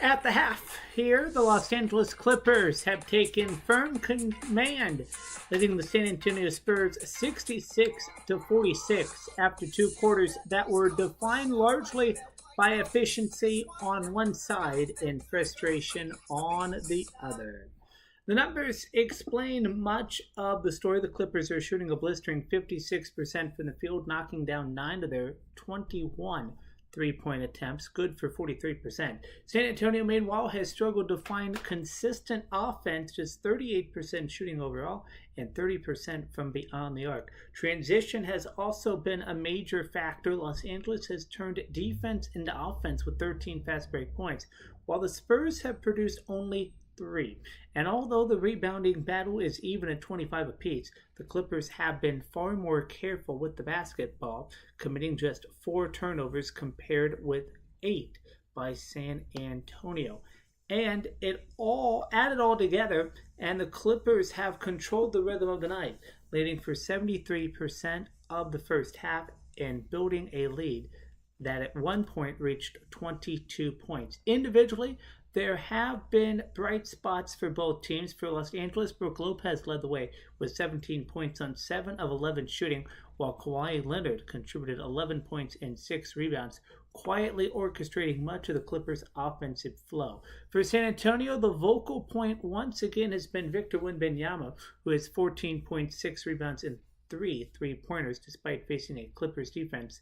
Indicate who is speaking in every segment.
Speaker 1: at the half here, the Los Angeles Clippers have taken firm command, leading the San Antonio Spurs 66-46 after two quarters that were defined largely by efficiency on one side and frustration on the other. The numbers explain much of the story. The Clippers are shooting a blistering 56% from the field, knocking down 9 of their 21 three-point attempts, good for 43%. San Antonio, meanwhile, has struggled to find consistent offense, just 38% shooting overall and 30% from beyond the arc. Transition has also been a major factor. Los Angeles has turned defense into offense with 13 fast break points, while the Spurs have produced only 3. And although the rebounding battle is even at 25 apiece, the Clippers have been far more careful with the basketball, committing just 4 turnovers compared with 8 by San Antonio. And it all added all together, and the Clippers have controlled the rhythm of the night, leading for 73% of the first half and building a lead that at one point reached 22 points. Individually, there have been bright spots for both teams. For Los Angeles, Brook Lopez led the way with 17 points on 7 of 11 shooting, while Kawhi Leonard contributed 11 points and 6 rebounds, quietly orchestrating much of the Clippers' offensive flow. For San Antonio, the vocal point once again has been Victor Wembanyama, who has 14.6 rebounds and 3 three-pointers despite facing a Clippers defense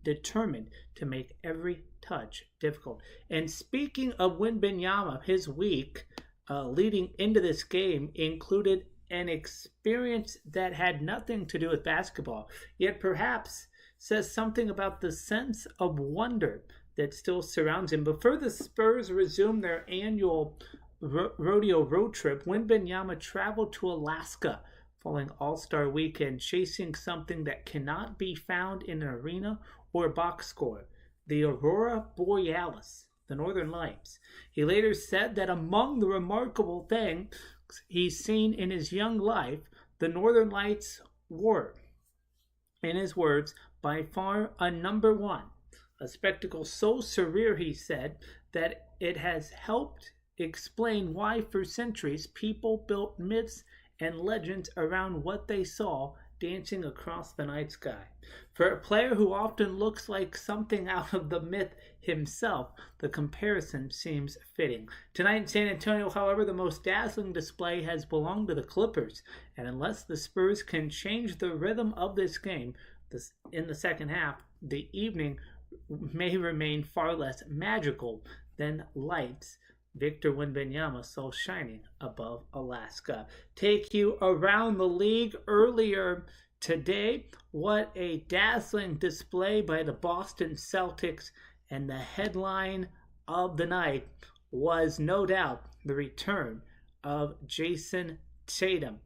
Speaker 1: determined to make every touch difficult. And speaking of Wembanyama, his week leading into this game included an experience that had nothing to do with basketball, yet perhaps says something about the sense of wonder that still surrounds him. Before the Spurs resumed their annual rodeo road trip, Wembanyama traveled to Alaska following All-Star Weekend, chasing something that cannot be found in an arena or box score: the Aurora Borealis, the Northern Lights. He later said that among the remarkable things he's seen in his young life, the Northern Lights were, in his words, by far a number one. A spectacle so surreal, he said, that it has helped explain why for centuries people built myths and legends around what they saw dancing across the night sky. For a player who often looks like something out of the myth himself, the comparison seems fitting. Tonight in San Antonio, however, the most dazzling display has belonged to the Clippers, and unless the Spurs can change the rhythm of this game in the second half, the evening may remain far less magical than lights Victor Wembanyama saw shining above Alaska. Take you around the league earlier today. What a dazzling display by the Boston Celtics, and the headline of the night was no doubt the return of Jason Tatum.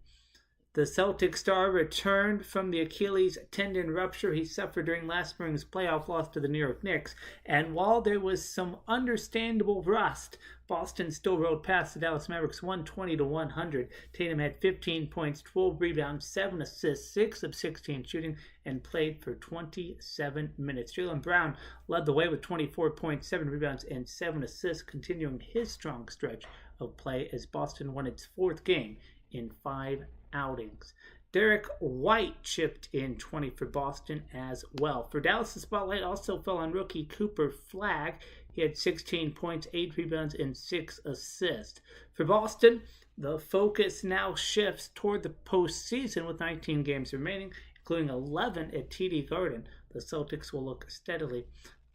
Speaker 1: The Celtic star returned from the Achilles tendon rupture he suffered during last spring's playoff loss to the New York Knicks, and while there was some understandable rust, Boston still rode past the Dallas Mavericks 120-100. Tatum had 15 points, 12 rebounds, 7 assists, 6 of 16 shooting, and played for 27 minutes. Jaylen Brown led the way with 24 points, 7 rebounds, and 7 assists, continuing his strong stretch of play as Boston won its 4th game in 5 outings. Derek White chipped in 20 for Boston as well. For Dallas, the spotlight also fell on rookie Cooper Flagg. He had 16 points, 8 rebounds, and 6 assists. For Boston, the focus now shifts toward the postseason with 19 games remaining, including 11 at TD Garden. The Celtics will look steadily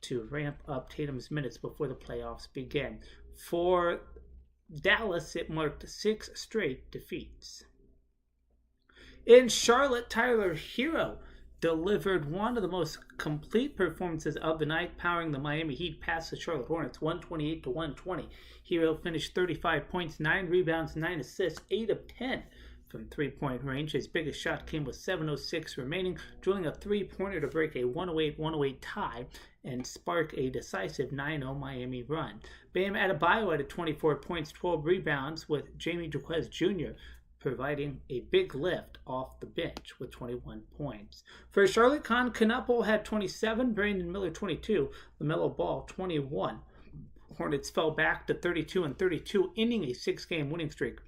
Speaker 1: to ramp up Tatum's minutes before the playoffs begin. For Dallas, it marked 6 straight defeats. In Charlotte, Tyler Hero delivered one of the most complete performances of the night, powering the Miami Heat past the Charlotte Hornets 128-120. Hero finished 35 points, 9 rebounds, 9 assists, 8 of 10 from three-point range. His biggest shot came with 7:06 remaining, drilling a three-pointer to break a 108-108 tie and spark a decisive 9-0 Miami run. Bam Adebayo had 24 points, 12 rebounds, with Jamie Jaquez Jr. providing a big lift off the bench with 21 points. For Charlotte, Con Knuppel had 27, Brandon Miller 22, LaMelo Ball 21, Hornets fell back to 32-32, ending a 6-game winning streak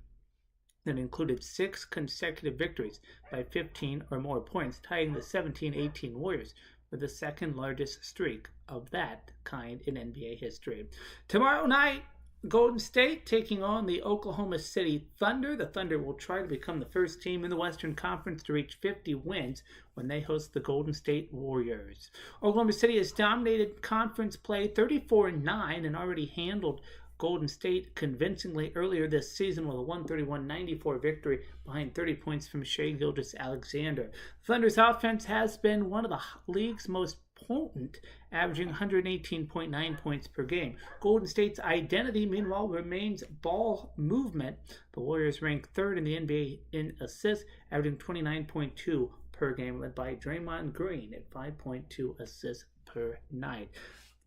Speaker 1: that included 6 consecutive victories by 15 or more points, tying the 17-18 Warriors for the second largest streak of that kind in NBA history. Tomorrow night, Golden State taking on the Oklahoma City Thunder. The Thunder will try to become the first team in the Western Conference to reach 50 wins when they host the Golden State Warriors. Oklahoma City has dominated conference play 34-9 and already handled Golden State convincingly earlier this season with a 131-94 victory behind 30 points from Shai Gilgeous-Alexander. Thunder's offense has been one of the league's most potent, averaging 118.9 points per game. Golden State's identity, meanwhile, remains ball movement. The Warriors rank 3rd in the NBA in assists, averaging 29.2 per game, led by Draymond Green at 5.2 assists per night.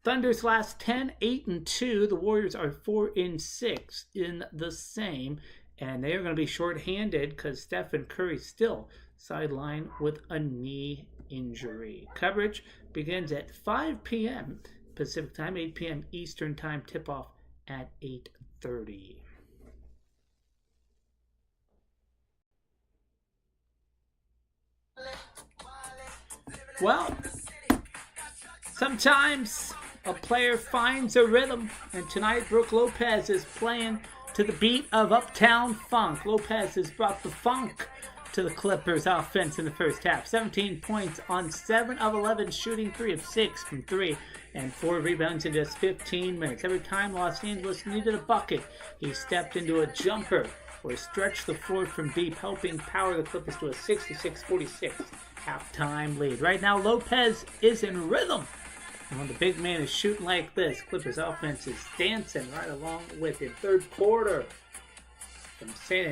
Speaker 1: Thunder's last 10, 8-2. The Warriors are 4-6 in the same, and they are going to be shorthanded because Stephen Curry still sidelined with a knee injury. Coverage begins at 5 p.m. Pacific Time, 8 p.m. Eastern Time. Tip-off at 8:30. Well, sometimes a player finds a rhythm, and tonight Brook Lopez is playing to the beat of Uptown Funk. Lopez has brought the funk to the Clippers offense in the first half. 17 points on 7 of 11 shooting, 3 of 6 from 3, and 4 rebounds in just 15 minutes. Every time Los Angeles needed a bucket, he stepped into a jumper or stretched the floor from deep, helping power the Clippers to a 66-46 halftime lead. Right now, Lopez is in rhythm. And when the big man is shooting like this, Clippers offense is dancing right along with it. Third quarter from San Antonio.